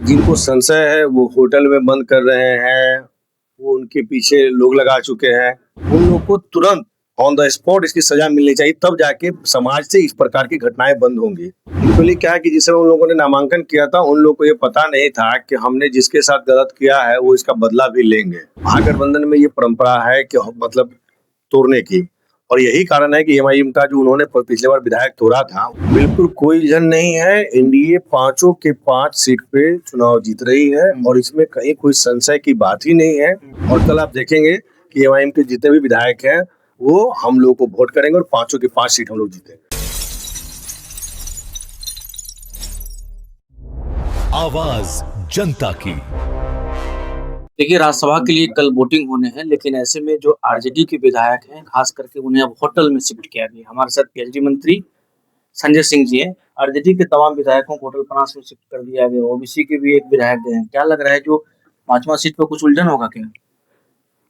जिनको संशय है वो होटल में बंद कर रहे हैं, वो उनके पीछे लोग लगा चुके हैं। उन लोग को तुरंत ऑन द स्पॉट इसकी सजा मिलनी चाहिए, तब जाके समाज से इस प्रकार की घटनाएं बंद होंगी। एक्चुअली क्या है कि जिस समय उन लोगों ने नामांकन किया था, उन लोगों को ये पता नहीं था कि हमने जिसके साथ गलत किया है वो इसका बदला भी लेंगे। महागठबंधन में ये परंपरा है कि मतलब तोड़ने की, और यही कारण है कि एमआईएम का जो उन्होंने पिछले बार विधायक तोड़ा था, बिल्कुल कोई इल्जन नहीं है। एनडीए 5 के 5 सीट पे चुनाव जीत रही है और इसमें कहीं कोई संशय की बात ही नहीं है। और कल आप देखेंगे कि एमआईएम के जितने भी विधायक हैं वो हम लोग को वोट करेंगे और 5 के 5 सीट हम लोग जीतेंगे। आवाज जनता की। देखिए, राज्यसभा के लिए कल वोटिंग होने हैं, लेकिन ऐसे में जो आरजेडी के विधायक हैं, खास करके उन्हें अब होटल में शिफ्ट किया गया। हमारे साथ पीएचडी मंत्री संजय सिंह जी हैं। आरजेडी के तमाम विधायकों को होटल पनास में शिफ्ट कर दिया गया। ओबीसी के भी एक विधायक गए हैं। क्या लग रहा है, जो 5वां सीट पर कुछ उलझन होगा क्या?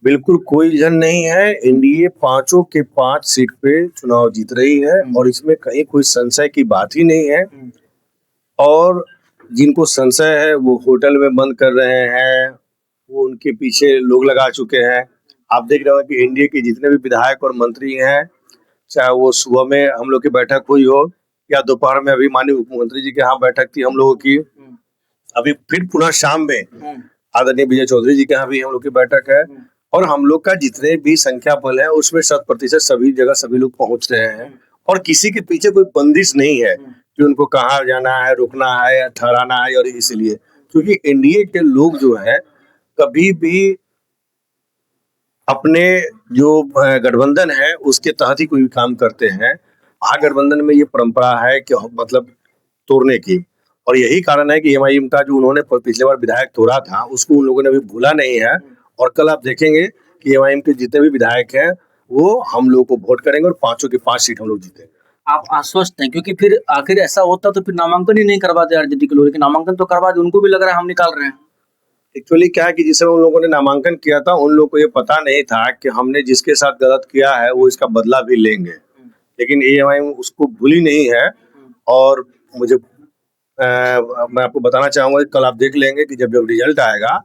बिल्कुल कोई इल्जन नहीं है। एनडीए 5 के 5 सीट पे चुनाव जीत रही है और इसमें कहीं कोई संशय की बात ही नहीं है। और जिनको संशय है वो होटल में बंद कर रहे हैं, वो उनके पीछे लोग लगा चुके हैं। आप देख रहे हो कि एनडीए के जितने भी विधायक और मंत्री हैं, चाहे वो सुबह में हम लोग की बैठक हुई हो या दोपहर में अभी माननीय मुख्यमंत्री जी के यहाँ बैठक थी हम लोगों की, अभी फिर पुनः शाम में आदरणीय विजय चौधरी जी के यहाँ भी हम लोग की बैठक है। और हम लोग का जितने भी संख्या बल है उसमें 100% सभी जगह सभी लोग पहुंच रहे हैं और किसी के पीछे कोई बंदिश नहीं है कि उनको कहाँ जाना है, रुकना है या ठहराना है। और इसलिए क्योंकि एनडीए के लोग जो है कभी भी अपने जो गठबंधन है उसके तहत ही कोई भी काम करते हैं। महागठबंधन में ये परंपरा है कि मतलब तोड़ने की, और यही कारण है कि एमआईएम का जो उन्होंने पिछले बार विधायक तोड़ा था उसको उन लोगों ने अभी भूला नहीं है। और कल आप देखेंगे कि एमआईएम के जितने भी विधायक हैं वो हम लोग को वोट करेंगे और 5 के 5 सीट हम लोग जीतेंगे। आप आश्वस्त हैं? क्योंकि फिर आखिर ऐसा होता तो फिर नामांकन ही नहीं करवाते आरजेडी के लोग, लेकिन नामांकन तो करवा दे। उनको भी लग रहा है हम निकाल रहे हैं। एक्चुअली क्या है कि जिस समय उन लोगों ने नामांकन किया था, उन लोगों को ये पता नहीं था कि हमने जिसके साथ गलत किया है वो इसका बदला भी लेंगे। लेकिन एमआईएम उसको भूली नहीं है। और मुझे मैं आपको बताना चाहूंगा कि कल आप देख लेंगे कि जब रिजल्ट आएगा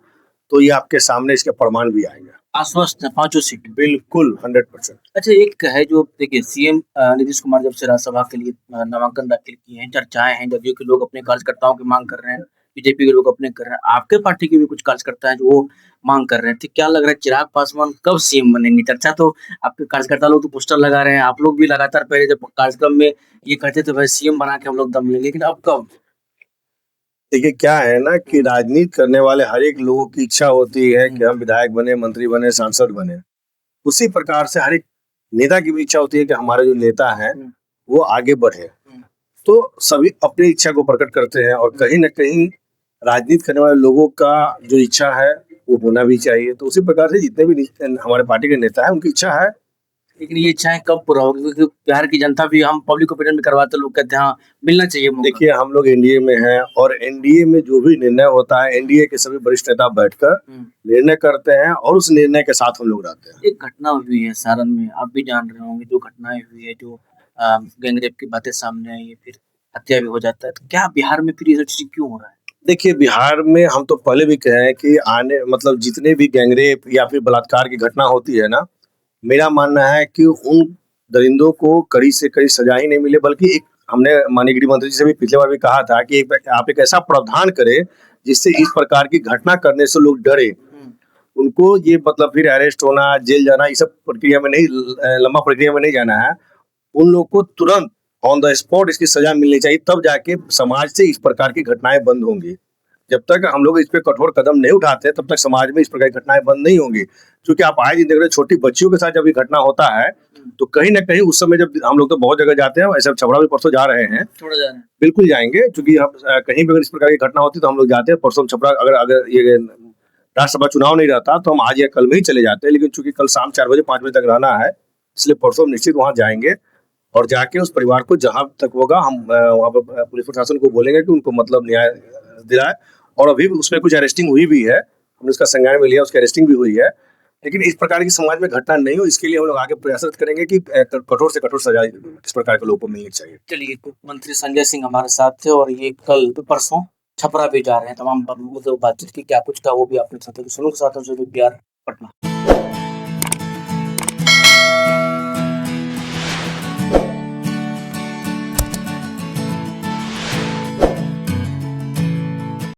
तो ये आपके सामने इसके प्रमाण भी आएंगे। आश्वस्त है 5 सीट? बिल्कुल 100%। अच्छा, एक है जो देखिए, सीएम नीतीश कुमार जब से राज्यसभा के लिए नामांकन दाखिल किए हैं, चर्चाएं हैं, जदयू के लोग अपने कार्यकर्ताओं की मांग कर रहे हैं, बीजेपी के लोग अपने कर रहे हैं, आपके पार्टी के भी कुछ कार्यकर्ता हैं जो वो मांग कर रहे थे। क्या लग रहा है, चिराग पासवान कब सीएम बनेंगे? चर्चा तो आपके कार्यकर्ता लोग तो पोस्टर लगा रहे हैं, आप लोग भी लगातार पहले जब कार्यक्रम में ये कहते थे भाई सीएम बना के हम लोग दम लेंगे, लेकिन अब कब? देखिए क्या है ना कि राजनीति करने वाले हर एक लोगों की इच्छा होती है कि हम विधायक बने, मंत्री बने, सांसद बने। उसी प्रकार से हर एक नेता की भी इच्छा होती है कि हमारे जो नेता है वो आगे बढ़े। तो सभी अपनी इच्छा को प्रकट करते हैं और कहीं ना कहीं राजनीति करने वाले लोगों का जो इच्छा है वो होना भी चाहिए। तो उसी प्रकार से जितने भी हमारे पार्टी के नेता है उनकी इच्छा है। लेकिन ये इच्छाएं कब पूरा होगी? क्योंकि बिहार की जनता भी, हम पब्लिक ओपिनियन में करवाते, लोग कहते हैं हाँ मिलना चाहिए मौका। देखिए हम लोग एनडीए में हैं और एनडीए में जो भी निर्णय होता है एनडीए के सभी वरिष्ठ नेता बैठकर निर्णय करते हैं और उस निर्णय के साथ हम लोग रहते हैं। एक घटना हुई है सारण में, आप भी जान रहे होंगे, जो घटनाएं हुई है, जो गैंगरेप की बातें सामने आई है, फिर हत्या भी हो जाता है। तो क्या बिहार में फिर ये सब चीजें क्यों हो रहा है? देखिए बिहार में हम तो पहले भी कहे हैं कि आने मतलब जितने भी गैंगरेप या फिर बलात्कार की घटना होती है ना, मेरा मानना है कि उन दरिंदों को कड़ी से कड़ी सजा ही नहीं मिले, बल्कि एक हमने माननीय गृह मंत्री जी से भी पिछले बार भी कहा था कि आप एक ऐसा प्रावधान करें जिससे इस प्रकार की घटना करने से लोग डरे। उनको ये मतलब फिर अरेस्ट होना, जेल जाना, इस सब प्रक्रिया में नहीं, लंबा प्रक्रिया में नहीं जाना है। उन लोग को तुरंत ऑन द स्पॉट इसकी सजा मिलनी चाहिए, तब जाके समाज से इस प्रकार की घटनाएं बंद होंगी। जब तक हम लोग इस पे कठोर कदम नहीं उठाते तब तक समाज में इस प्रकार की घटनाएं बंद नहीं होंगी। क्योंकि आप आए दिन देख रहे छोटी बच्चियों के साथ जब ये घटना होता है तो कहीं ना कहीं उस समय जब हम लोग तो बहुत जगह जाते हैं, ऐसे छपरा भी परसों जा रहे हैं, बिल्कुल जाएंगे, क्योंकि हम कहीं भी अगर इस प्रकार की घटना होती तो हम लोग जाते हैं। परसों छपरा अगर ये राज्यसभा चुनाव नहीं रहता तो हम आज या कल में ही चले जाते हैं, लेकिन चूंकि कल शाम 4 बजे 5 बजे तक रहना है, इसलिए परसों निश्चित वहां जाएंगे और जाके उस परिवार को जहां तक होगा हम वहां पर पुलिस प्रशासन को बोलेंगे कि उनको मतलब न्याय दिलाए। और अभी उसमें कुछ अरेस्टिंग हुई भी है, हमने उसका संज्ञान में लिया, उसकी अरेस्टिंग भी हुई है। लेकिन इस प्रकार की समाज में घटना नहीं हो, इसके लिए हम लोग आगे प्रयासरत करेंगे कि कठोर से कठोर सजा इस प्रकार के लोगों को मिलनी चाहिए। चलिए, मंत्री संजय सिंह हमारे साथ थे और ये कल परसों छपरा भी जा रहे हैं, तमाम मुद्दों पर बातचीत की, क्या कुछ था वो भी आपने साथी सुनो के साथ से बिहार पटना।